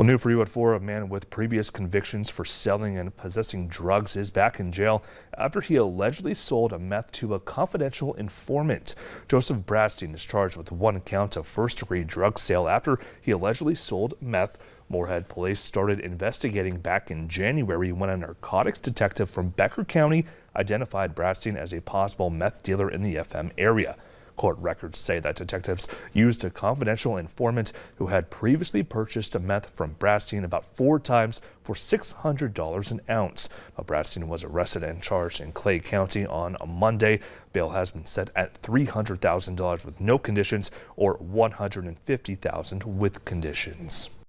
Well, new for you at 4, a man with previous convictions for selling and possessing drugs is back in jail after he allegedly sold a meth to a confidential informant. Joseph Bradstein is charged with 1 count of first-degree drug sale after he allegedly sold meth. Moorhead police started investigating back in January when a narcotics detective from Becker County identified Bradstein as a possible meth dealer in the FM area. Court records say that detectives used a confidential informant who had previously purchased a meth from Bradstein about 4 times for $600 an ounce. Now, Bradstein was arrested and charged in Clay County on a Monday. Bail has been set at $300,000 with no conditions or $150,000 with conditions.